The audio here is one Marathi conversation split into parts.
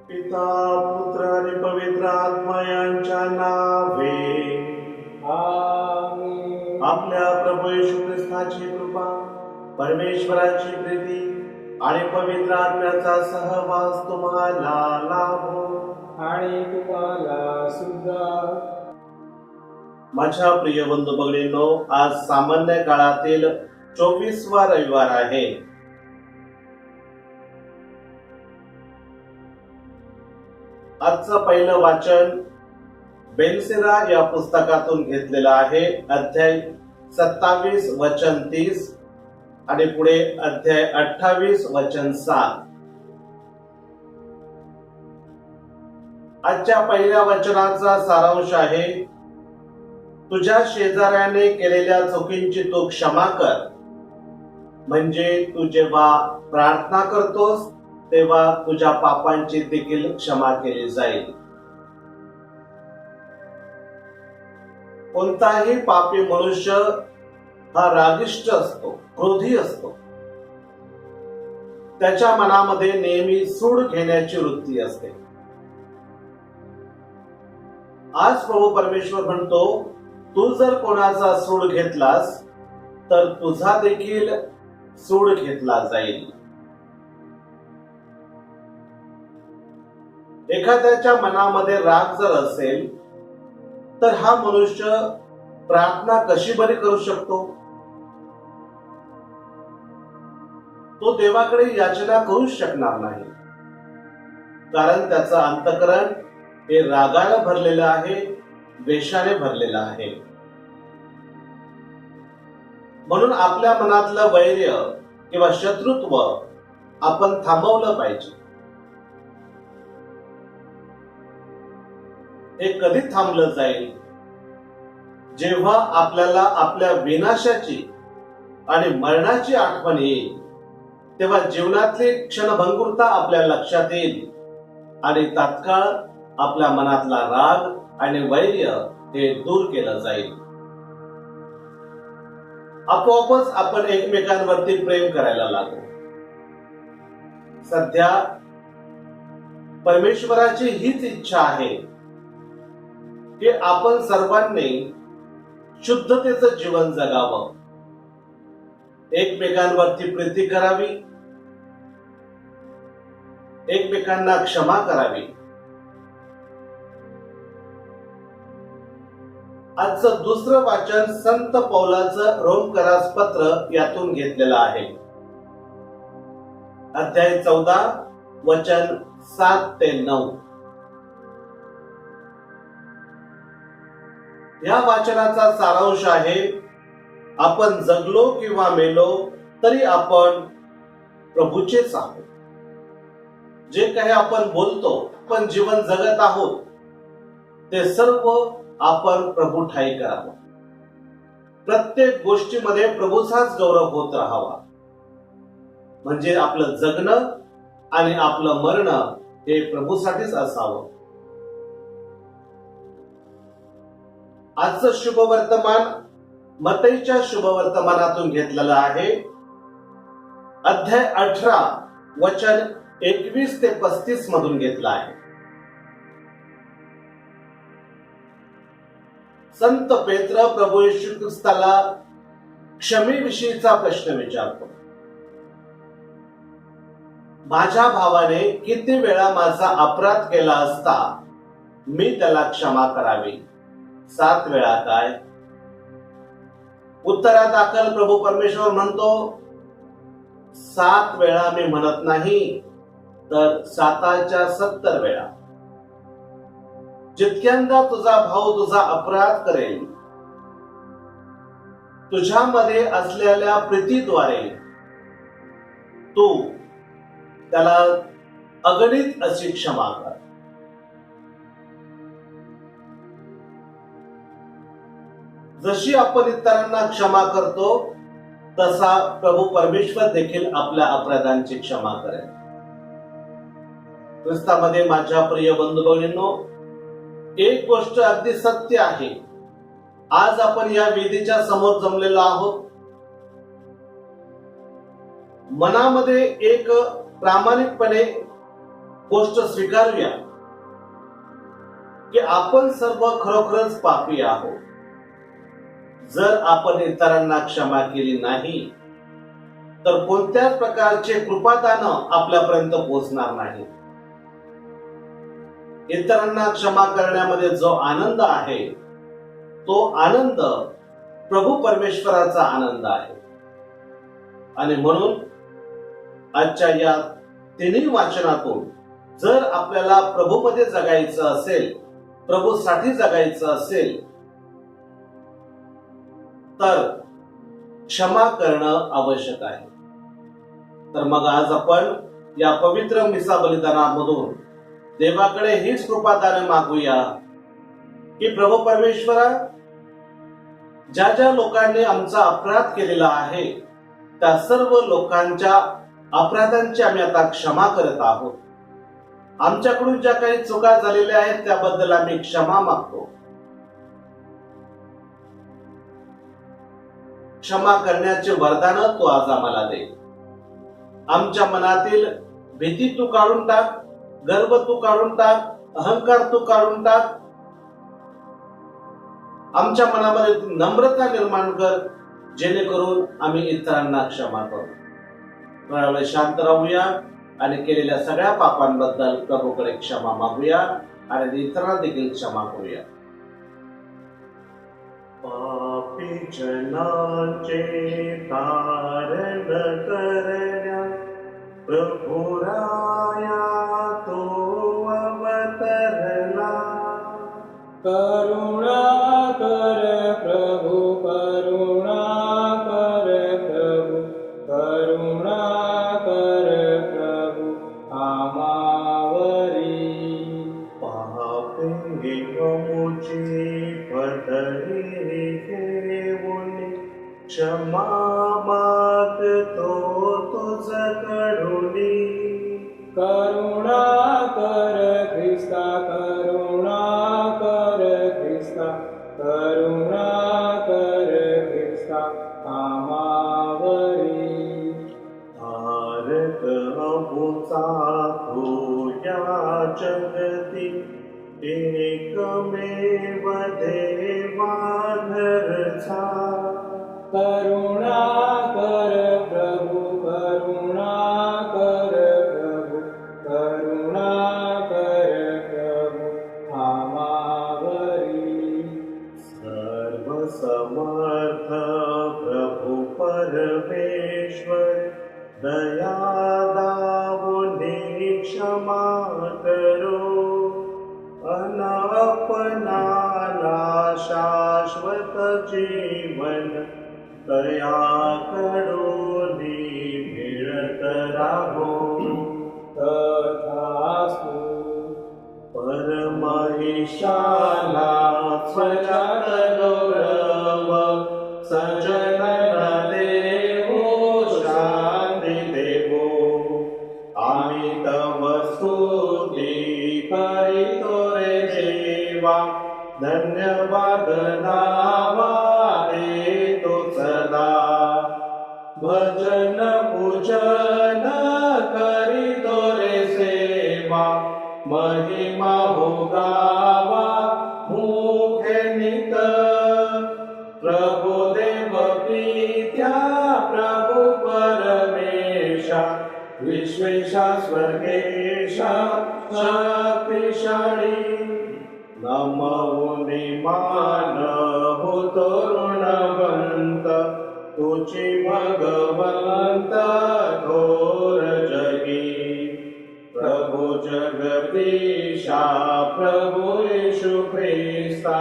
पिता पुत्र आणि पवित्र आत्मा यांच्या नावे आमेन. आपल्या प्रभू येशू ख्रिस्ताची कृपा, परमेश्वराची प्रीती आणि पवित्र आत्म्याचा सहवास तुम्हाला लाभो आणि तुम्हाला सुद्धा. माझ्या प्रिय बंधू भगिनींनो, आज सामान्य काळातील 24वा रविवार आहे. आजचं पहिलं वाचन बेनसिरा या पुस्तकातून घेतलेलं आहे. अध्याय 27 वचन 30 आणि पुढे अध्याय 28 वचन 7. आजच्या पहिल्या वचनाचा सारांश आहे, तुझ्या शेजाऱ्याने केलेल्या चुकींची तू क्षमा कर, म्हणजे तू जेव्हा प्रार्थना करतोस तेव्हा तुझ्या पापांची देखील क्षमा केली जाईल. कोणताही पापी मनुष्य हा रागिष्ट असतो, क्रोधी असतो. त्याच्या मनामध्ये नेहमी सूड घेण्याची वृत्ती असते. आज प्रभू परमेश्वर म्हणतो, तू जर कोणाचा सूड घेतलास तर तुझा देखील सूड घेतला जाईल. एखाद्याच्या मनामध्ये राग जर असेल तर हा मनुष्य प्रार्थना कशी बरी करू शकतो? तो देवाकडे याचना करूच शकणार नाही. कारण त्याचं अंतःकरण हे रागाने भरलेलं आहे, द्वेषाने भरलेलं आहे. म्हणून आपल्या मनातलं वैर्य किंवा शत्रुत्व आपण थांबवलं पाहिजे. हे कधी थांबलं जाईल? जेव्हा आपल्याला आपल्या विनाशाची आणि मरणाची आठवण येईल, तेव्हा जीवनातली क्षणभंगुरता आपल्या लक्षात येईल आणि तात्काळ आपल्या मनातला राग आणि वैर्य हे दूर केलं जाईल. आपोआपच आपण एकमेकांवरती प्रेम करायला लागू. सध्या परमेश्वराची हीच इच्छा आहे की आपण सर्वांनी शुद्धतेचं जीवन जगावं, एकमेकांवरती प्रीती करावी, एकमेकांना क्षमा करावी. आजचं दुसरं वाचन संत पौलाचं रोमकरास पत्र यातून घेतलेलं आहे. अध्याय 14 वचन 7 ते 9. या वाचनाचा सारांश आहे, आपण जगलो किंवा मेलो तरी आपण प्रभूचेच आहोत. जे काही आपण बोलतो, आपण जीवन जगत आहोत, ते सर्व आपण प्रभू ठाई करावं. प्रत्येक गोष्टीमध्ये प्रभूचाच गौरव होत राहावा. म्हणजे आपलं जगणं आणि आपलं मरणं हे प्रभूसाठीच असावं. आजचं शुभवर्तमान मत्तईच्या शुभवर्तमानातून घेतलेलं आहे. अध्याय 18 वचन 21 ते 35 मधून घेतलं आहे. संत पेत्र प्रभू येशू ख्रिस्ताला क्षमेविषयीचा प्रश्न विचारतो. माझ्या भावाने किती वेळा माझा अपराध केला असता मी त्याला क्षमा करावी? 7 वेळा काय? उत्तरादाखल प्रभू परमेश्वर म्हणतो, 7 वेळा मी म्हणत नाही, तर 7च्या 70 वेळा. जितक्यांदा तुझा भाऊ तुझा अपराध करेल, तुझ्यामध्ये असलेल्या प्रीतीद्वारे तू त्याला अगणित अशी क्षमा कर. जशी आपण इतरांना क्षमा करतो, तसा प्रभू परमेश्वर देखील आपल्या अपराधांची क्षमा करेल. ख्रिस्तामध्ये माझ्या प्रिय बंधू भगिनींनो, एक गोष्ट अगदी सत्य आहे. आज आपण या वेदीच्या समोर जमलेलो आहोत. मनामध्ये एक प्रामाणिकपणे गोष्ट स्वीकारूया की आपण सर्व खरोखरच पापी आहोत. जर आपण इतरांना क्षमा केली नाही, तर कोणत्याच प्रकारचे कृपादान आपल्यापर्यंत पोहोचणार नाही. इतरांना क्षमा करण्यामध्ये जो आनंद आहे, तो आनंद प्रभू परमेश्वराचा आनंद आहे. आणि म्हणून आजच्या या तिन्ही वाचनातून जर आपल्याला प्रभूमध्ये जगायचं असेल, प्रभूसाठी जगायचं असेल, तर क्षमा करणं आवश्यक आहे. तर मग आज आपण या पवित्र मिसा बलिदानामधून देवाकडे हीच कृपादाने मागूया की प्रभू परमेश्वरा, ज्या ज्या लोकांनी आमचा अपराध केलेला आहे, त्या सर्व लोकांच्या अपराधांची आम्ही आता क्षमा करत आहोत. आमच्याकडून ज्या काही चुका झालेल्या आहेत त्याबद्दल आम्ही क्षमा मागतो. क्षमा करण्याचे वरदान तू आज आम्हाला दे. आमच्या मनातील भीती तू काढून टाक, गर्व तू काढून टाक, अहंकार तू काढून टाक. आमच्या मनामध्ये नम्रता निर्माण कर, जेणेकरून आम्ही इतरांना क्षमा करू. थोडा वेळ शांत राहूया आणि केलेल्या सगळ्या पापांबद्दल प्रभूकडे क्षमा मागूया आणि इतरांना देखील क्षमा करूया. पापी जनांचे तारण करण्या प्रभुराया तो तुया जगती एकमेव देवा घरचा करुणा कर प्रभु करुणा कर प्रभु करुणा कर प्रभु आमावरी सर्वसमर्थ प्रभु परमेश्वर दया दावुनी क्षमा करो अपनाला शाश्वत जीवन दया करुणी मिळत राहो तथास्तु परमईशाला स्वजात गौरव सजन देवो शांती देवो आम्ही तव स्तुती करीतो रे देवा धन्यवाद नावा देतो सदा भजन पूजन करीतो रे सेवा महिमा हो गावा मुखे नित प्रभु देव प्रीत्या प्रभु परमेशा विश्वेशा स्वर्गेशा शक्तिशाळी नमोनी मान होतो ऋणवंत तुझी भगवंत थोर जगी प्रभु जगदीशा प्रभु येशू ख्रिस्ता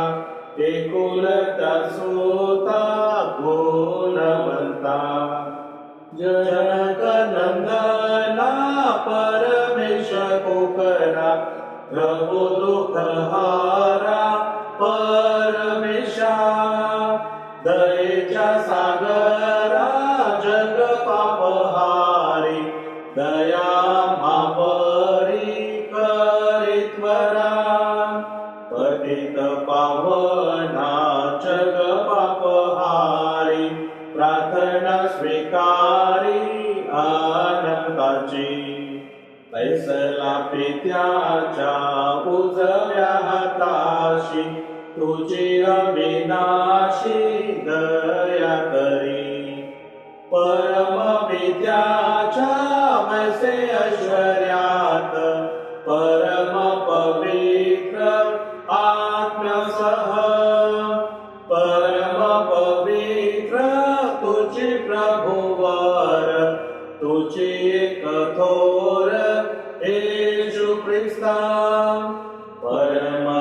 एकुलता सोता गुणवंता जनक नंदना परमेश कोकरा प्रभु दुःख हारा परमेशा दयेच्या सागरा जग पापहारी दया मापरी करित्वरा पतित पावना जग पापहारी प्रार्थना स्वीकारी आनंदाची फैसला पित्याच्या उजव्या हाताशी तुझी अविनाशी दया करी परम विद्याच्या वैसे ऐश्वर्यात परम पवित्र आत्म्यासह परम पवित्र तुझी प्रभुवर तुझी कठोर येशू ख्रिस्ता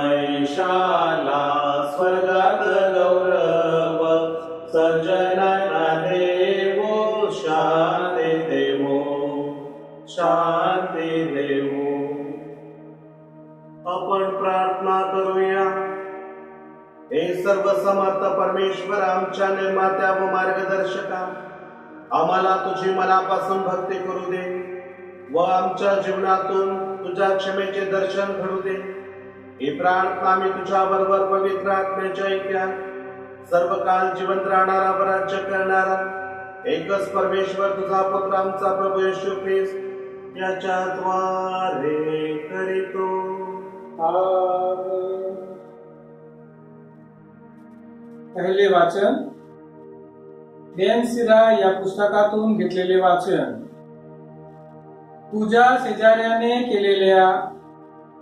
परमईशाला स्वर्गात गौरव सज्जनांना देवो शांती देवो शांती देवो. आपण प्रार्थना करूया. हे सर्व समर्थ परमेश्वर आमच्या निर्मात्या व मार्गदर्शका आम्हाला तुझी मनापासून भक्ती करू दे व आमच्या जीवनातून तुझ्या क्षमेचे दर्शन घडू दे. ही प्रार्थना आम्ही तुझ्या बरोबर पवित्र आत्म्याच्या ऐक्यात सर्व काळ जिवंत राहणारा व राज्य करणारा एकच परमेश्वर तुझा पुत्र आमचा प्रभू येशू ख्रिस्त याच्या द्वारे करीतो. आमेन. पहिले वाचन बेनसिरा या पुस्तकातून घेतलेले वाचन. तुझ्या शेजाऱ्याने केलेल्या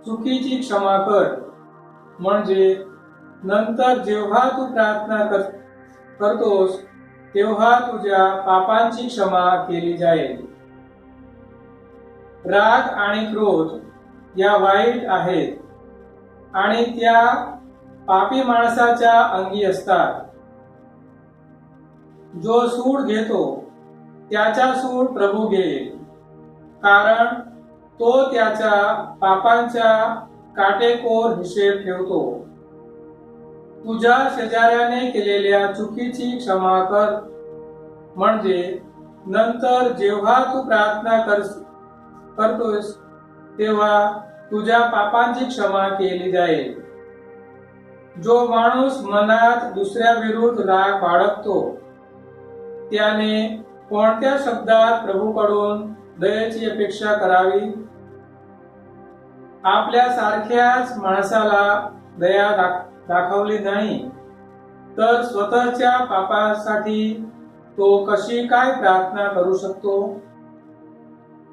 चुकीची क्षमा कर, म्हणजे नंतर जेव्हा तू प्रार्थना करतोस तेव्हा तुझ्या पापांची क्षमा केली जाईल. राग आणि क्रोध या वाईट आहेत आणि त्या पापी माणसाच्या अंगी असतात. जो सूड घेतो त्याचा सूड प्रभू घेईल, कारण तो त्याच्या पापांचा काटेकोर हिशेब ठेवतो. तुझ्या शेजाऱ्याने केलेल्या चुकीची क्षमा कर, म्हणजे नंतर जेव्हा तू प्रार्थना करतोस तेव्हा तुझ्या पापांची क्षमा केली जाईल. जो माणूस मनात दुसऱ्या विरुद्ध राग बाळगतो त्याने कोणत्या शब्दात प्रभूकडून दयेची अपेक्षा करावी. आपल्या सारख्याच माणसाला दया दाखवली नाही तर स्वतःच्या पापासाठी तो कशी काय प्रार्थना करू शकतो?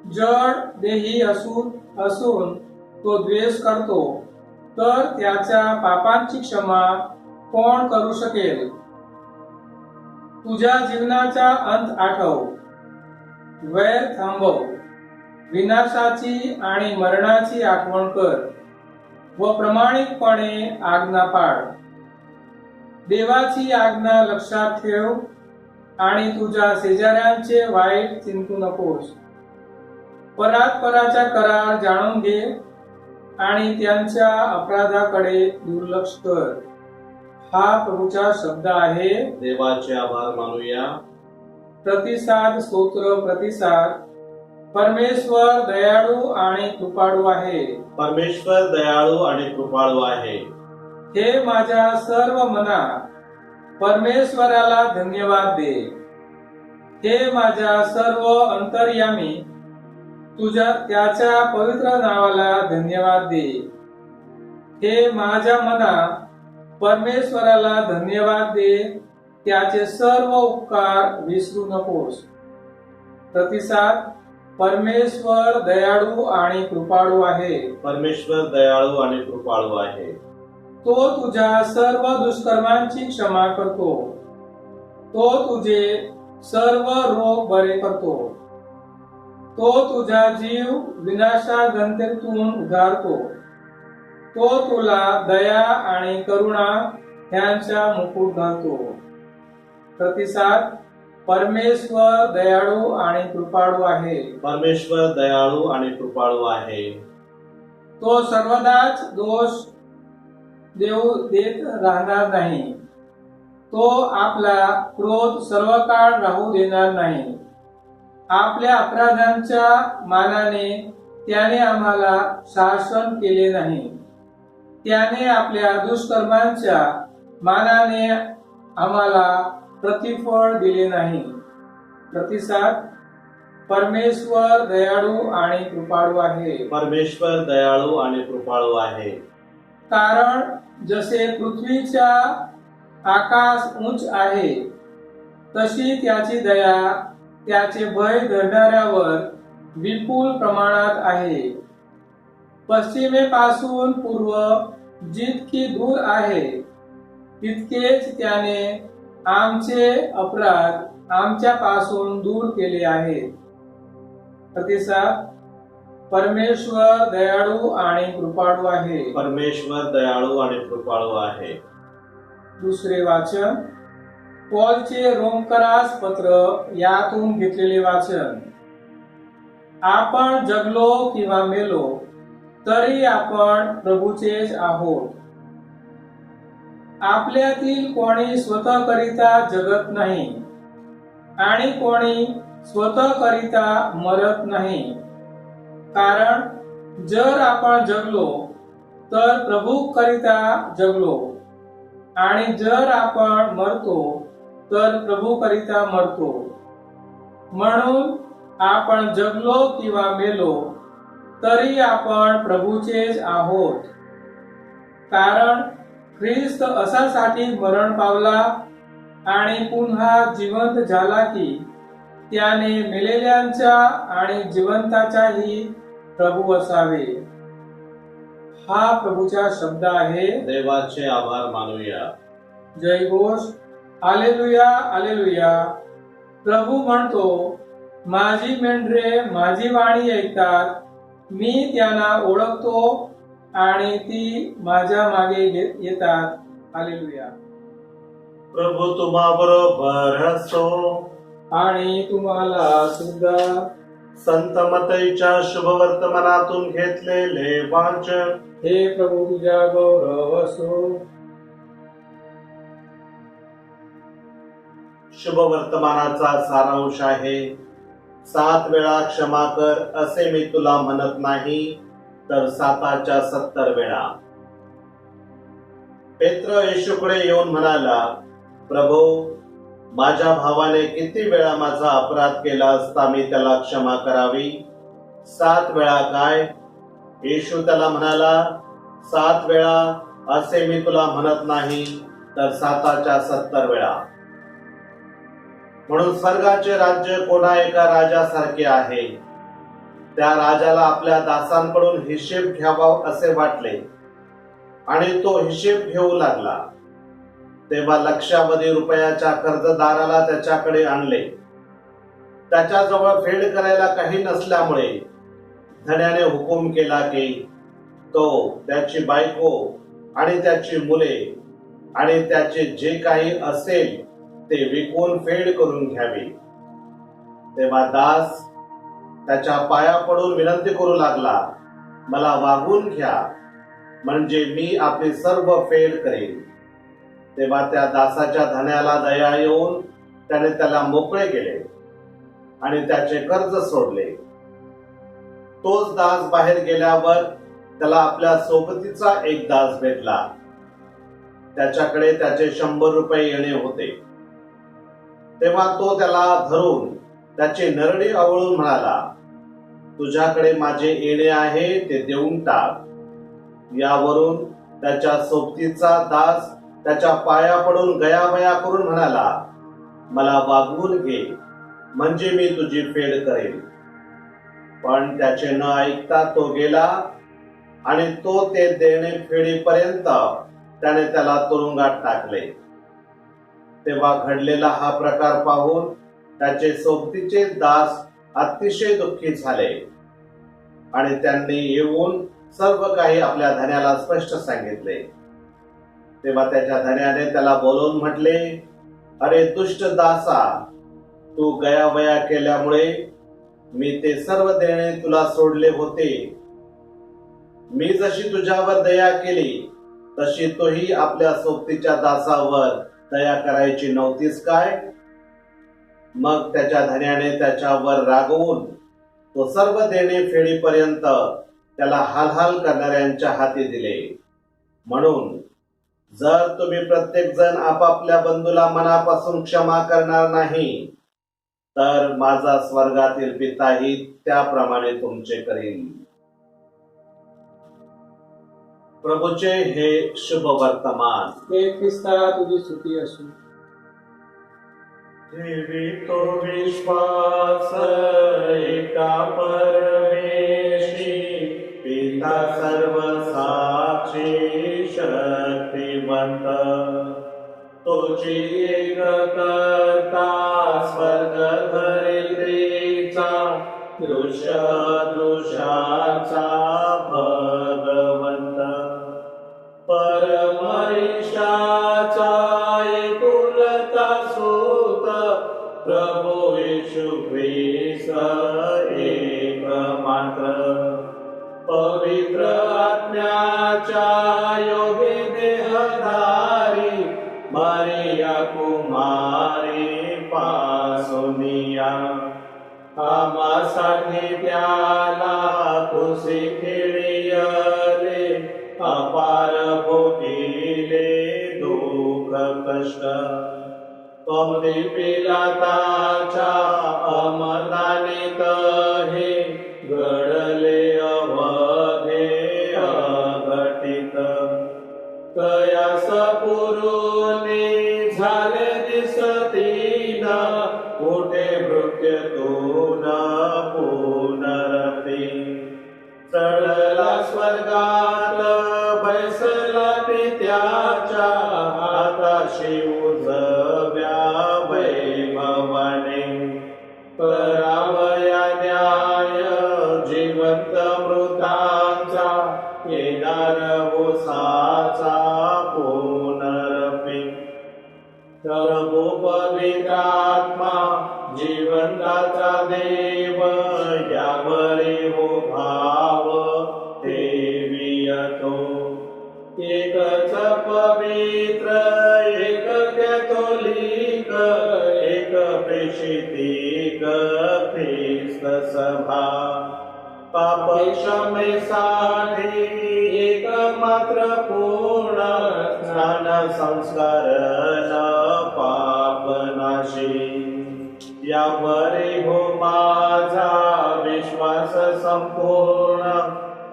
जड देही असून तो द्वेष करतो तर त्याच्या पापांची क्षमा कोण करू शकेल? तुझ्या जीवनाचा अंत आठव, वैर थांबव, विनाशाची आणि मरणाची आठवण कर व प्रामाणिकपणे आज्ञा पाळ. देवाची आज्ञा लक्षात ठेव आणि तुझ्या शेजाऱ्यांचे वाईट चिंतू नकोस. परात्पराचा करार जाणून घे आणि त्यांच्या अपराधाकडे दुर्लक्ष कर. हा प्रभूचा शब्द आहे. देवाचे आभार मानूया. प्रतिसाद स्तोत्र प्रतिसाद. परमेश्वर दयाळू आणि कृपाळू आहे. परमेश्वर दयाळू आणि कृपाळू आहे. हे माझ्या सर्व मना परमेश्वराला धन्यवाद दे. हे माझ्या सर्व अंतर्यामी त्याच्या पवित्र नावाला धन्यवाद दे. हे माझ्या मना परमेश्वराला धन्यवाद दे. त्याचे सर्व उपकार विसरू नकोस. प्रतिसाद. परमेश्वर दयाळू आणि कृपाळू आहे. परमेश्वर दयाळू आणि कृपाळू आहे. तो तुझ्या सर्व दुष्कर्मांची क्षमा करतो. तो तुझे सर्व रोग बरे करतो. तो तुझा जीव विनाशागंतेतून उद्धारतो. तो तुला दया आणि करुणा ह्यांचा मुकुट घालतो. प्रतिसाद. परमेश्वर दयाळू आणि कृपाळू आहे. परमेश्वर दयाळू आणि कृपाळू आहे. तो सर्वदाच दोष देत राहणार नाही. तो आपला क्रोध सर्व काळ राहू देणार नाही. आपल्या अपराधांच्या मानाने त्याने आम्हाला शासन केले नाही. त्याने आपल्या दुष्कर्मांच्या मानाने आम्हाला प्रतिफळ दिले नाही. प्रतिसाद. परमेश्वर दयाळू आणि कृपाळू आहे. परमेश्वर दयाळू आणि कृपाळू आहे. कारण जसे पृथ्वीच्या आकाश उंच आहे तशी त्याची दया त्याचे भय धरणाऱ्यावर विपुल प्रमाणात आहे. पश्चिमेपासून पूर्व जितकी दूर आहे तितकेच त्याने आमचे अपराध आमच्यापासून दूर केले आहेत. प्रतिसाद. परमेश्वर दयाळू आणि कृपाळू आहे. परमेश्वर दयाळू आणि कृपाळू आहे. दुसरे वाचन. पौलचे रोमकरास पत्र यातून घेतलेले वाचन. आपण जगलो किंवा मेलो तरी आपण प्रभूचेच आहोत. आपल्यातील कोणी स्वतःकरिता जगत नाही आणि कोणी स्वतःकरिता मरत नाही. कारण जर आपण जगलो तर प्रभूकरिता जगलो आणि जर आपण मरतो तर प्रभूकरिता मरतो. म्हणून आपण जगलो किंवा मेलो तरी आपण प्रभूचेच आहोत. कारण ख्रिस्त असासाठी मरण पावला आणि पुन्हा जिवंत झाला की त्याने मेलेल्यांच्या आणि जिवंताच्याही प्रभू असावे. हा प्रभूचा शब्द आहे. देवाचे आभार मानूया. जय घोष. Hallelujah hallelujah. प्रभू म्हणतो, माझी मेंढरे माझी वाणी ऐकतात, मी त्यांना ओळखतो आणि ती माझ्या मागे येतात. हालेलुया. प्रभू तुम्हाबरोबर असो आणि तुम्हाला सुद्धा. संत मतईच्या शुभवर्तमानातून घेतलेले वाचन. हे प्रभू तुझ्या गौरव असो. शुभवर्तमानाचा सारांश आहे, 7 वेळा क्षमा कर असे मी तुला म्हणत नाही, तर 7च्या 70 वेळा. पेत्र येशूकडे येऊन म्हणाला, प्रभू, माझ्या भावाने किती वेळा माझा अपराध केला असता मी त्याला क्षमा करावी? 7 वेळा काय येशू त्याला म्हणाला, 7 वेळा असे मी तुला म्हणत नाही, तर 7च्या 70 वेळा. म्हणून स्वर्गाचे राज्य कोणा एका राजासारखे आहे. त्या राजाला आपल्या दासांकडून हिशेब घ्यावा असे वाटले आणि तो हिशेब घेऊ लागला. तेव्हा लक्षावधी रुपयाच्या कर्जदाराला त्याच्याकडे आणले. त्याच्याजवळ फेड करायला काही नसल्यामुळे धन्याने हुकूम केला की तो त्याची बायको आणि त्याची मुले आणि त्याचे जे काही असेल ते विकून फेड करून घ्यावी. तेव्हा दास त्याच्या पाया पडून विनंती करू लागला, मला वागून घ्या, म्हणजे मी आपली सर्व फेड करेन. तेव्हा त्या दासाच्या धन्याला दया येऊन त्याने त्याला मोकळे केले आणि त्याचे कर्ज सोडले. तोच दास बाहेर गेल्यावर त्याला आपल्या सोबतीचा एक दास भेटला. त्याच्याकडे त्याचे 100 रुपये येणे होते. तेव्हा तो त्याला धरून त्याची नरडी आवळून म्हणाला, तुझ्याकडे माझे येणे आहे ते देऊन टाक. यावरून त्याच्या सोबतीचा दास त्याच्या पाया पडून गयावया करून म्हणाला, मला वागवून घे, म्हणजे मी तुझी फेड करेन. पण त्याचे न ऐकता तो गेला आणि तो ते देणे फेडीपर्यंत त्याने त्याला तुरुंगात टाकले. तेव्हा घडलेला हा प्रकार पाहून त्याचे सोबतीचे दास अतिशय दुःखी झाले आणि त्यांनी येऊन सर्व काही आपल्या धन्याला स्पष्ट सांगितले. तेव्हा त्याच्या धन्याने त्याला बोलवून म्हटले, अरे दुष्ट दासा, तू गयावया केल्यामुळे मी ते सर्व देणे तुला सोडले होते. मी जशी तुझ्यावर दया केली तशी तोही आपल्या सोबतीच्या दासावर दया करायची नव्हतीस काय? मग त्याच्या धन्याने त्याच्यावर रागवून तो सर्व देणे फेडीपर्यंत त्याला हालहाल करणाऱ्यांच्या हाती दिले. म्हणून जर तुम्ही प्रत्येक जण आपापल्या बंधूला मनापासून क्षमा करणार नाही, तर माझा स्वर्गातील पिताही त्याप्रमाणे तुमचे करेल. प्रभूचे हे शुभ वर्तमान. हे ख्रिस्ता तुझी स्तुती असो. ठेवितो विश्वास एका परमेशी, पिता सर्व साक्षी शक्तिवंत, तुझी एक करता स्वर्ग धरित्रीचा, दृश्य दृश्याचा भगवंत, परमईशाचा एकुलता सूत, प्रभू येशू ख्रिस्त एकमात्र, पवित्र आत्म्याच्या योगी देहधारी, मरिया कुमारी पासुनिया, आम्हासाठी त्याला कुशी खिळियले, अपार भोगिले दुःख कष्ट, कमली पिलाताच्या अमदानित हे घडले अवघे अघटित, कयास पुरुनी झाले दिसतीन, कुठे मृत्यूतून पुनरपी, चढला स्वर्गात बैसला पित्याच्या हाताशी उजव्या वैभवाने, करावया न्याय जिवंत मृतांचा, येणार उसाचा पुनरपी, प्रभू पवित्र आत्मा जीवंताचा देव, यावरी हो भाव ठेवियतो. एकच पवित्र एक कॅथोलिक, एक प्रेषितिक ख्रिस्त सभा, पाप क्षमेसाठी एक मात्र पूर्ण स्नान संस्कारण पापनाशी, यावरी हो माझा विश्वास संपूर्ण,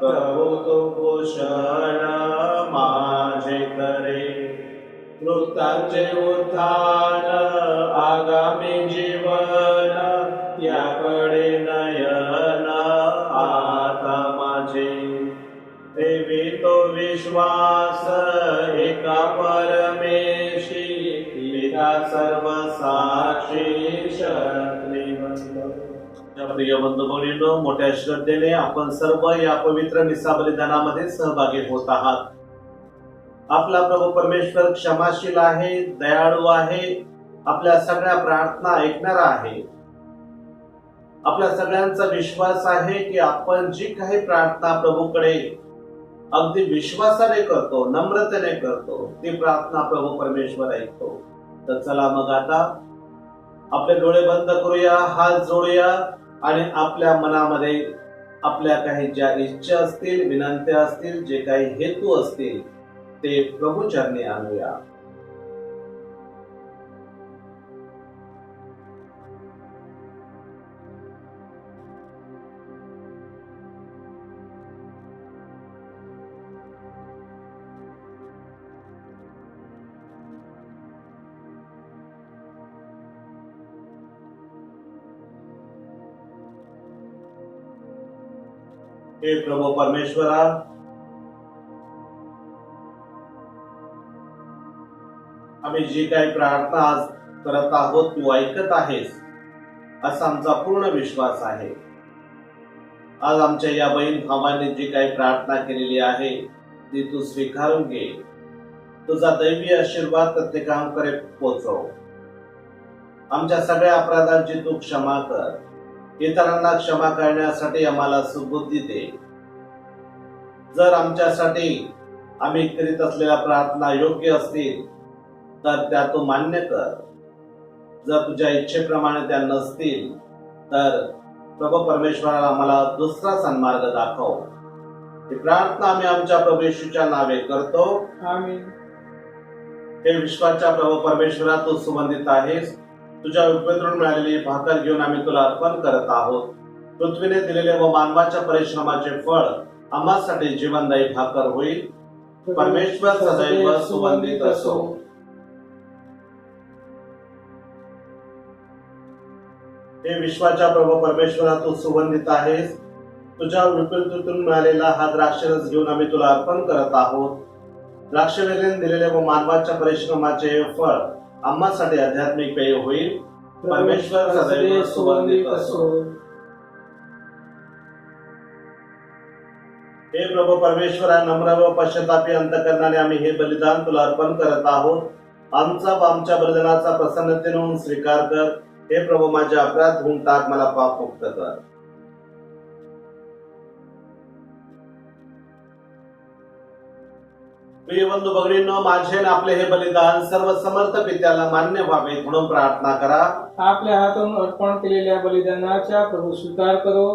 प्रभु तू कुशल माझे करे, मृतांचे उत्थान आगामी जीवन याकडे नयन आता माझे, देवी तो विश्वास एका परमेशी पिता सर्व साक्षी शक्तिवंत. प्रिय बंधू भगिनींनो, मोठ्या श्रद्धेने आपण सर्व या पवित्र मिसा बलिदानामध्ये सहभागी होत आहात. आपला प्रभू परमेश्वर क्षमाशील आहे, दयाळू आहे, आपल्या सगळ्या प्रार्थना ऐकणारा आहे. आपल्या सगळ्यांचा विश्वास आहे की आपण जी काही प्रार्थना प्रभूकडे अगदी विश्वासाने करतो, नम्रतेने करतो, ती प्रार्थना प्रभू परमेश्वर ऐकतो. तर चला मग आता आपले डोळे बंद करूया, हात जोडूया आणि आपल्या मनामध्ये आपल्या काही ज्या इच्छा असतील, विनंत्या असतील, जे काही हेतू असतील ते प्रभू चरणी आणूया. हे प्रभू परमेश्वरा, आम्ही जी काही प्रार्थना आज करत आहोत तू ऐकत आहेस असा आमचा पूर्ण विश्वास आहे. आज आमच्या या बहीण भावांनी जी काही प्रार्थना केलेली आहे ती तू स्वीकारून घे. तुझा दैवी आशीर्वाद प्रत्येकाकडे पोचव. आमच्या सगळ्या अपराधांची तू क्षमा कर. इतरांना क्षमा करण्यासाठी आम्हाला सुबुद्धी दे. जर आमच्यासाठी आम्ही करीत असलेल्या प्रार्थना योग्य असतील तर त्या तू मान्य कर. जर तुझ्या इच्छेप्रमाणे त्या नसतील तर प्रभू परमेश्वराला आम्हाला दुसरा सन्मार्ग दाखव. ही प्रार्थना आम्ही आमच्या प्रभू येशूच्या नावे करतो. आमीन. हे विश्वाच्या प्रभू परमेश्वरा, तू सुवंदित आहेस. तुझ्या उपवेतून मिळालेली भाकर घेऊन आम्ही तुला अर्पण करत आहोत. पृथ्वीने दिलेले व मानवाच्या परिश्रमाचे फळ आम्हासाठी जीवनदायी भाकर होईल. परमेश्वर सदैव सुवंदित असो. हे विश्वाच्या प्रभू परमेश्वरा, तू सुवंदित आहेस. तुझ्या उपवेतून मिळालेला हा द्राक्षरस घेऊन आम्ही तुला अर्पण करत आहोत. द्राक्षवेलीने दिलेले व मानवाच्या परिश्रमाचे फळ आम्हासाठी आध्यात्मिक पेय होईल. परमेश्वर सदैव सुवंदित असो. हे प्रभू परमेश्वरा, नम्र व पश्चातापी अंतकरणाने आम्ही हे बलिदान तुला अर्पण करत आहोत. आमचा व आमच्या बलिदानाचा प्रसन्नतेने स्वीकार कर. हे प्रभू, माझे अपराध धुवून टाक, मला पापमुक्त कर. प्रिय बंधू भगिनींनो, माझे आणि आपले हे बलिदान सर्व समर्थ पित्याला मान्य व्हावे म्हणून प्रार्थना करा. आपल्या हातून अर्पण केलेल्या बलिदानाचा प्रभू स्वीकार करो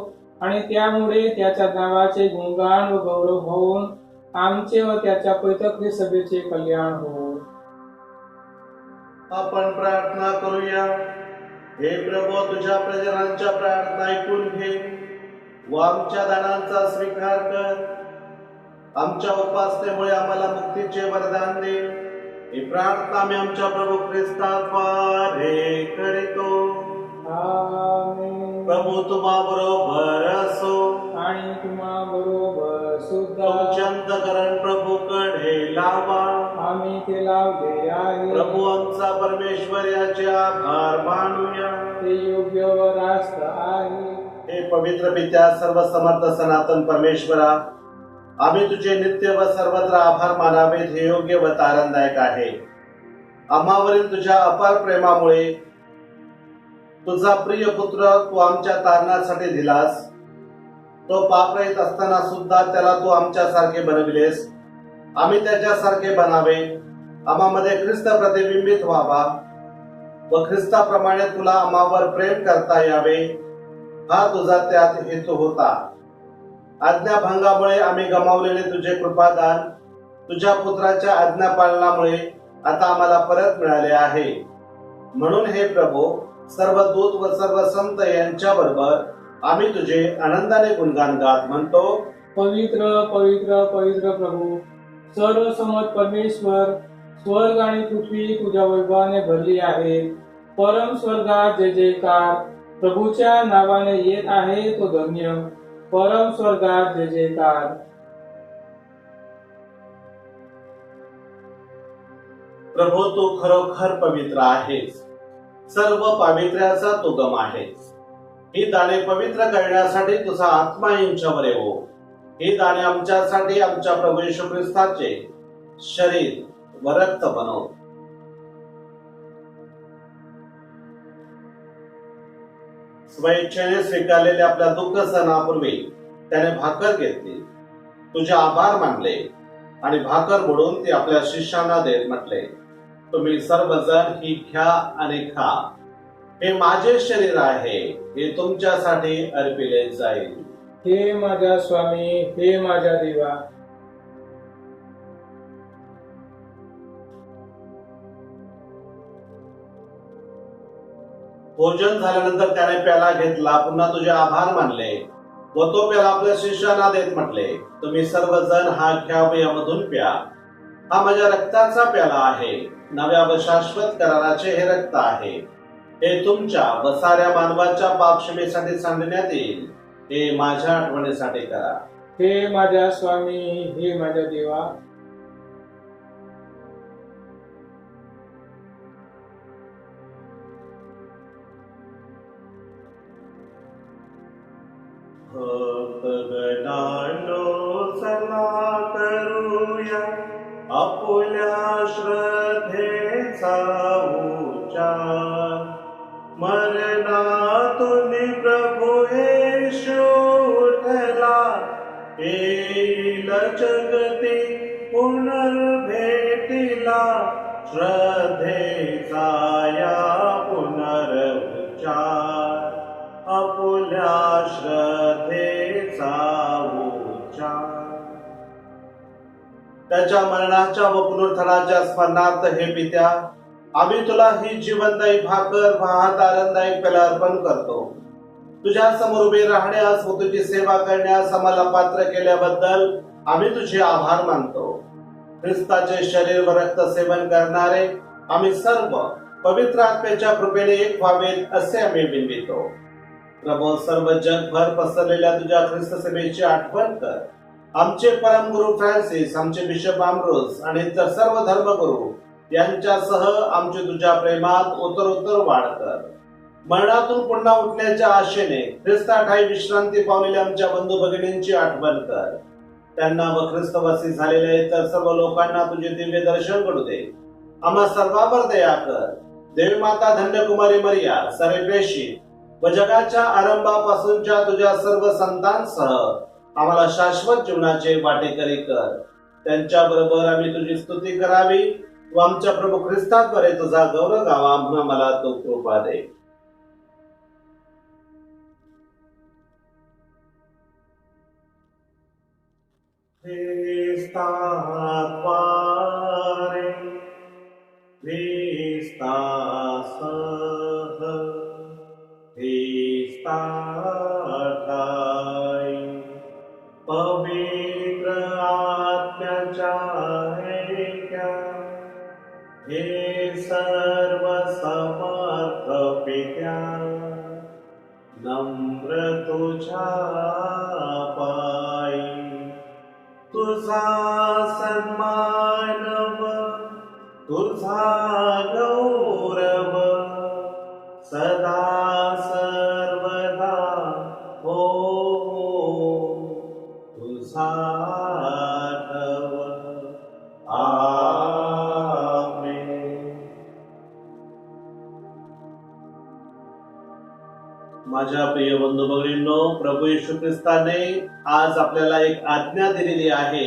आणि त्यामुळे त्याच्या नावाचे गुणगान व गौरव होऊन आमचे व त्याच्या पवित्र सभेचे कल्याण हो. आपण प्रार्थना करूया. हे प्रभू, तुझ्या प्रजनांच्या प्रार्थना ऐकून घे व आमच्या दानांचा स्वीकार कर. आमच्या उपासनेमुळे आम्हाला मुक्तीचे वरदान दे. ही प्रार्थना आम्ही आमच्या प्रभू ख्रिस्ताद्वारे करीतो. आमेन. प्रभू तुम्हा बरोबर असो आणि तुम्हा बरोबर सुद्धा. तुमचे अंतःकरण प्रभूकडे लावा. आम्ही ते लावले आहे. प्रभू आमचा परमेश्वर याचे आभार मानूया. ते योग्य व रास्त आहे. हे पवित्र पित्या, सर्व समर्थ सनातन परमेश्वरा, आम्ही तुझे नित्य व सर्वत्र आभार मानावेत हे योग्य व तारणदायक आहे. आम्हावरील तुझ्या अपार प्रेमामुळे तुझा प्रिय पुत्र तू आमच्या तारणासाठी दिलास. तो पापरहित असताना सुद्धा त्याला तू आमच्यासारखे बनविलेस. आम्ही त्याच्यासारखे बनावे, आम्हामध्ये ख्रिस्त प्रतिबिंबित व्हावा व ख्रिस्ताप्रमाणे तुला आम्हावर प्रेम करता यावे, हा तुझा त्यात हेतू होता. आज्ञाभंगामुळे आम्ही गमावलेले तुझे कृपादान तुझ्या पुत्राच्या आज्ञापालनामुळे आता आम्हाला परत मिळाले आहे. म्हणून हे प्रभू, सर्व दूत व सर्व संत यांच्या बरोबर आम्ही तुझे आनंदाने गुणगान गात म्हणतो. पवित्र पवित्र पवित्र प्रभू, सर्वसमर्थ परमेश्वर, स्वर्ग आणि पृथ्वी तुझ्या वैभवाने भरली आहे. परम स्वर्गात जय जयकार, प्रभूच्या नावाने येत आहे तो धन्य. परम स्वर्गात जय जयकार. प्रभू तू खरोखर पवित्र आहेस, सर्व पावित्र्याचा तू गम आहेस. ही दाणे पवित्र करण्यासाठी तुझा आत्मा यांच्यावर येवो. ही दाणे आमच्यासाठी आमच्या प्रभू येशू ख्रिस्ताचे शरीर व रक्त बनव. स्वेच्छेने स्वीकारलेल्या आपल्या दुःख सणापूर्वी त्याने भाकर घेतली, तुझे आभार मानले आणि भाकर मोडून ती आपल्या शिष्यांना देत म्हटले, तुम्ही सर्वजण ही घ्या आणि खा. हे माझे शरीर आहे, हे तुमच्यासाठी अर्पिले जाईल. हे माझा स्वामी, हे माझा देवा. भोजन झाल्यानंतर त्याने प्याला घेतला, पुन्हा तुझे आभार मानले व तो प्याला आपल्या शिष्यांना देत म्हटले, तुम्ही सर्वजण हा घ्या व यामधून प्या. हा माझ्या रक्ताचा प्याला आहे, नव्या व शाश्वत कराराचे हे रक्त आहे. हे तुमच्या व साऱ्या मानवाच्या पापक्षमेसाठी सांडण्यात येईल. हे माझ्या आठवणीसाठी करा. हे माझ्या स्वामी, हे माझ्या देवा. भक्तगणांनो चला करूया आपुल्या श्रद्धेचा उच्चार. मरणातून प्रभू येशू उठला, येईल जगती पुनर्भेटीला. श्रद्धेचा या पुनरुच्चार, आपुल्या श्रद्धेचा उच्चार. त्याच्या मरणाच्या व पुनरुत्थानाच्या स्मरणार्थ हे पित्या, आम्ही तुला ही जीवनदायी भाकर वाहत आनंददायी पेला अर्पण करतो. तुझ्या समोर उभे राहण्यास व तुझी सेवा करण्यास आम्हाला पात्र केल्याबद्दल आम्ही तुझे आभार मानतो. ख्रिस्ताचे शरीर व रक्त सेवन करणारे आम्ही सर्व पवित्र आत्म्याच्या कृपेने एक व्हावेत असे आम्ही विनवितो. प्रभू, सर्व जगभर पसरलेल्या तुझ्या ख्रिस्त सेवेची आठवण कर. आमचे परम गुरु फ्रान्सिस, आमचे बिशप आम्ब्रोस आणि इतर सर्व धर्मगुरु यांच्यासह आमची तुझ्या प्रेमात उत्तरोत्तर वाढ कर. मरणातून पुन्हा उठण्याच्या आशेने ख्रिस्ताठायी विश्रांती पावलेल्या आमच्या बंधू भगिनींची आठवण कर. त्यांना व ख्रिस्तवासी झालेल्या इतर सर्व लोकांना तुझे दिव्य दर्शन घडू दे. आम्हा सर्वांवर दया कर. देवी माता धन्यकुमारी मरिया, सरे प्रेषित व जगाच्या आरंभापासूनच्या तुझ्या सर्व संतांसह आम्हाला शाश्वत जीवनाचे वाटेकरी कर. त्यांच्या बरोबर आम्ही तुझी स्तुती करावी व आमच्या प्रभू ख्रिस्ताद्वारे तुझा गौरव गावा म्हणून आम्हाला तू कृपा दे. ख्रिस्ताद्वारे, ख्रिस्तासह, ख्रिस्ताठायी पवित्र आत्म्याच्या ऐक्या, हे सर्व समर्थ पित्या, नम्र तुझ्या पायी. तुझा सन्मान व तुझा गौरव सदा सर्वदा हो तुझा ठाव. आमेन. माझ्या प्रिय बंधू भगिनींनो, प्रभू येशू ख्रिस्ताने आज आपल्याला एक आज्ञा दिलेली आहे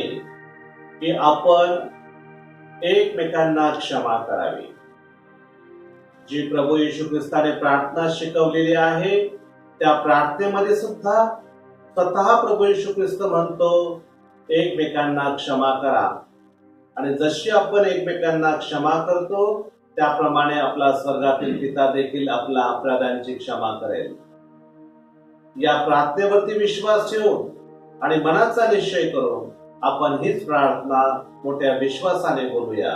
की आपण एकमेकांना क्षमा करावी. जी प्रभू येशू ख्रिस्ताने प्रार्थना शिकवलेली आहे त्या प्रार्थनेमध्ये सुद्धा स्वतः प्रभू येशू ख्रिस्त म्हणतो, एकमेकांना क्षमा करा. आणि जशी आपण एकमेकांना क्षमा करतो त्याप्रमाणे आपला स्वर्गातील पिता देखील आपल्या अपराधांची क्षमा करेल. या प्रार्थनेवरती विश्वास ठेवून आणि मनाचा निश्चय करून आपण हीच प्रार्थना मोठ्या विश्वासाने बोलूया.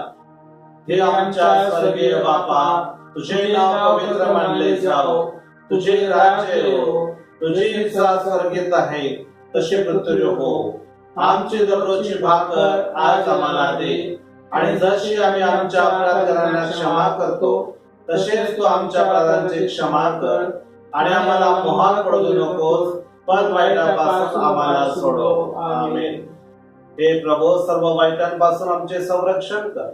हे आमच्या स्वर्गीय बापा, तुझे नाव पवित्र मानले जावो, तुझे राज्य येवो, तुझी इच्छा स्वर्गीत आहे तशी पृथ्वीवर हो. आमची दररोजची भाकर आज आम्हाला दे, आणि जशी आम्ही आमच्या अपराधकारांना क्षमा करतो तसेच तू आमच्या अपराधांची क्षमा कर, आणि आम्हाला मोहात पडू देऊ नकोस, पण वाईटापासून आम्हाला सोडव. आमेन. हे प्रभू, सर्व वाईटांपासून आमचे संरक्षण कर.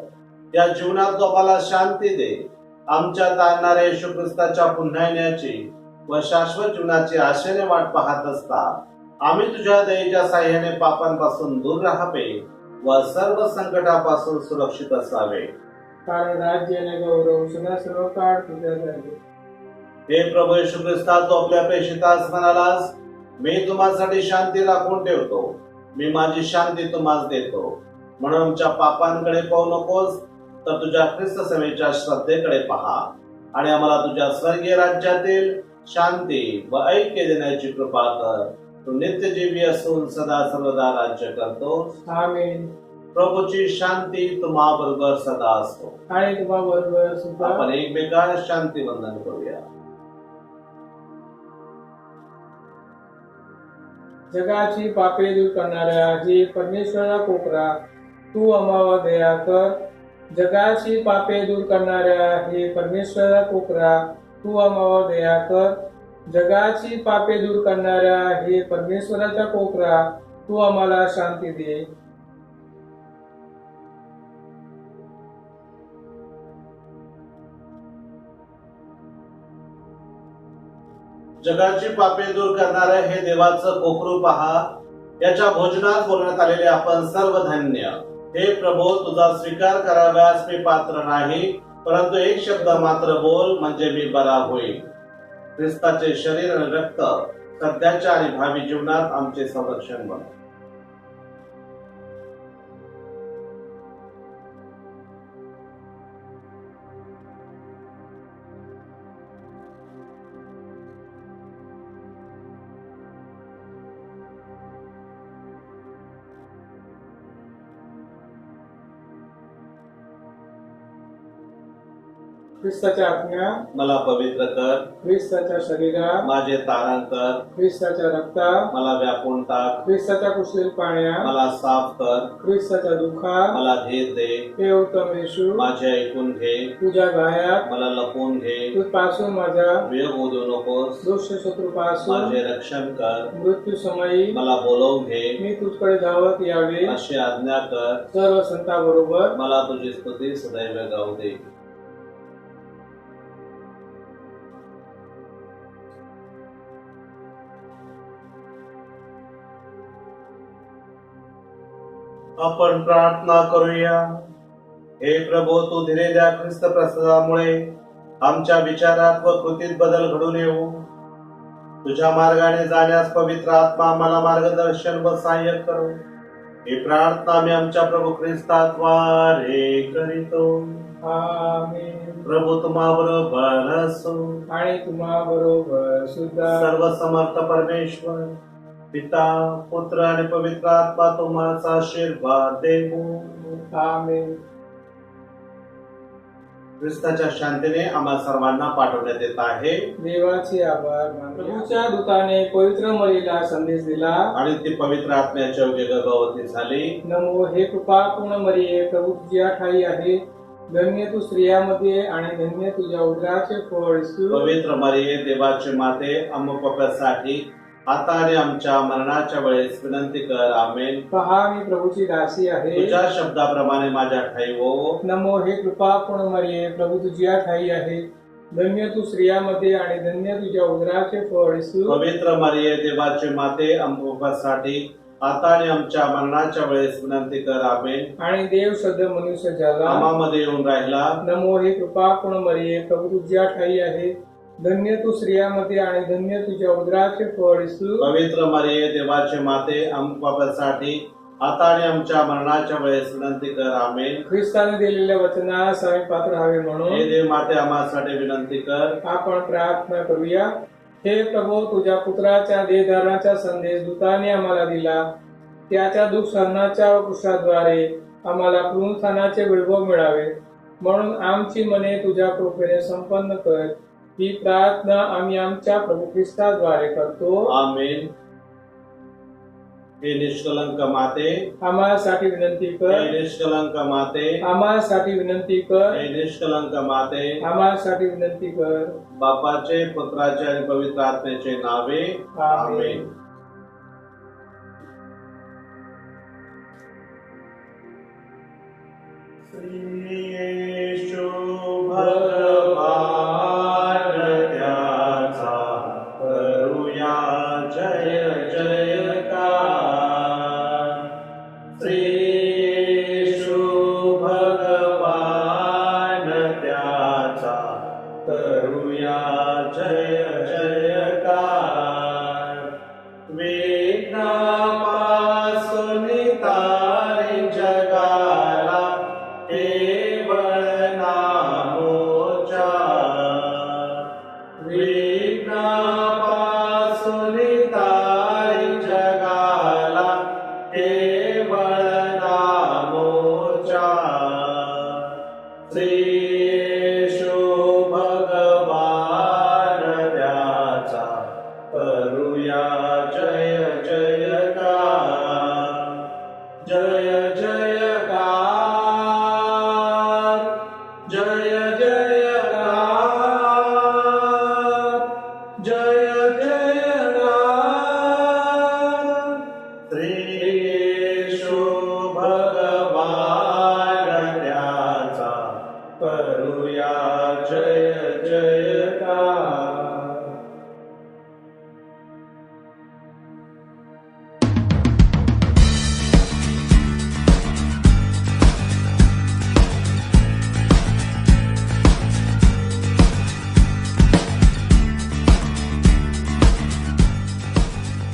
या जीवनात आम्हाला शांती दे. आमच्यात आणणाऱ्या येशू ख्रिस्ताच्या पुन्हा येण्याची व शाश्वत जीवनाची आशेने वाट पाहत असता आम्ही तुझ्या दयेच्या साह्याने पापांपासून दूर राहावे व सर्व संकटापासून सुरक्षित असावे. कारण राज्य आणि गौरव सदा सर्व काळ तुझ्या झाले. हे प्रभू येशू ख्रिस्ता, तू आपल्या प्रेषितास म्हणालास, मी तुम्हासाठी शांती राखून ठेवतो, मी माझी शांती तुम्हास देतो. म्हणून आमच्या पापांकडे पाहू नकोस, तर तुझ्या ख्रिस्त सेवेच्या श्रद्धेकडे पहा, आणि आम्हाला तुझ्या स्वर्गीय राज्यातील शांती व ऐक्य देण्याची कृपा कर. तू नित्यजीवी असून सदा सर्वदा राज्य करतोस. आमेन. प्रभूची शांती तुम्हा बरोबर सदा असतो. आणि तुम्हा बरोबर सुद्धा. आपण एकमेकांना शांती वंदन करूया. जगाची पापे दूर करणाऱ्या हे परमेश्वरा कोकरा, तू आम्हावर दया कर. जगाची पापे दूर करणाऱ्या हे परमेश्वरा कोकरा, तू आम्हावर दया कर. जगाची पापे दूर करणाऱ्या हे परमेश्वराच्या कोकरा, तू आम्हाला शांती दे. जगाची पापे दूर करणारे हे देवाचं कोकरू पहा. याच्या भोजनात बोलण्यात आलेले आपण सर्व धन्य. हे प्रभू, तुझा स्वीकार कराव्यास मी पात्र नाही, परंतु एक शब्द मात्र बोल, म्हणजे मी बरा होईल. ख्रिस्ताचे शरीर आणि रक्त सध्याच्या आणि भावी जीवनात आमचे संरक्षण बनो. ख्रिस्ताच्या आज्ञा मला पवित्र कर, ख्रिस्ताच्या शरीरा माझे तारण कर, ख्रिस्ताच्या रक्ता मला व्यापून टाक, ख्रिस्ताच्या कुशल पाण्या मला साफ कर, ख्रिस्ताच्या दुखा मला धीर दे, हे उत्तम येशू माझे ऐकून घे, तुझ्या गायात मला लपवून घे, तुझपासून माझा वियोग होऊ देऊ नकोस, दुष्ट शत्रूपासून माझे रक्षण कर, मृत्यू समयी मला बोलवून घे, मी तुझकडे धावत यावे, अशी आज्ञा कर. सर्व संतांबरोबर मला तुझी स्तुती सदैव गाऊ दे. आपण प्रार्थना करूया. हे प्रभू, तू दिलेल्या ख्रिस्त प्रसादामुळे आमच्या विचारात व कृतीत बदल घडून येऊ. तुझ्या मार्गाने जाण्यास पवित्र आत्मा आम्हाला मार्गदर्शन व सहाय्य करो. ही प्रार्थना मी आमच्या प्रभू ख्रिस्ताद्वारे करीतो. आमेन. प्रभू तुम्हा बरोबर असो. आणि तुम्हा बरोबर सुद्धा. सर्व समर्थ परमेश्वर पिता, पुत्र आणि पवित्र आत्मा तुम्हाला आशीर्वाद देवो. आमेन. ख्रिस्ताच्या शांतीने आम्हा सर्वांना पाठवण्यात येत आहे. देवाचे आभार मानूया. प्रभूच्या दूताने पवित्र मरीला संदेश दिला आणि ती पवित्र आत्म्याच्या योग्य गर्भवती झाली. नमो हे कृपापूर्ण मरिये, प्रभू तुझ्या ठाई आहे. धन्य तू स्त्रियामध्ये आणि धन्य तुझ्या उदराचे फळ येशू. पवित्र मरिये, देवाचे माते, आम्हा पापांसाठी आता आणि आमच्या मरणाच्या वेळेस विनंती कर. आमेन. पहा, मी प्रभूची दासी आहे. तुझ्या शब्दाप्रमाणे माझ्या ठाई हो. नमो हे कृपापूर्ण मरिये, प्रभू तुझ्या ठाई आहे. धन्य तू स्त्रियामध्ये आणि धन्य तुझ्या उदराचे फळ येशू. पवित्र मरिये, देवाचे माते, आम्हा पापांसाठी आता आणि आमच्या मरणाच्या वेळेस विनंती कर. आमेन. आणि देव शब्द मनुष्य झाला, आम्हामध्ये येऊन राहिला. नमो हे कृपापूर्ण मरिये, प्रभू तुझ्या ठाई आहे. धन्य तू स्त्रियामध्ये आणि धन्य तुझ्या उदराचे फळ येशू. पवित्र मरिये, देवाचे माते, आम्हा पापांसाठी आता आणि आमच्या मरणाच्या वेळेस विनंती कर. आमेन. ख्रिस्ताने दिलेल्या वचनास आम्ही पात्र हवे म्हणून हे देव माते, आम्हासाठी विनंती कर. आपण प्रार्थना करूया. हे प्रभू, तुझ्या पुत्राच्या देहधारणाचा संदेश दूताने आम्हाला दिला. त्याच्या दुःख सहनाच्या व कृष्णाद्वारे आम्हाला पुनरुत्थानाचे वैभव मिळावे. म्हणून आमची मने तुझ्या कृपेने संपन्न कर. ही प्रार्थना आम्ही आमच्या प्रभू ख्रिस्ताद्वारे करतो. आमेन. हे निष्कलंक माते, आम्हासाठी विनंती हे कर. निष्कलंक माते, आम्हासाठी विनंती कर. हे निष्कलंक माते. आम्हासाठी विनंती कर. बापाचे, पुत्राचे आणि पवित्र आत्म्याचे नावे. आमेन. श्री येशू भगवान त्याचा करूया जय जयकार. श्री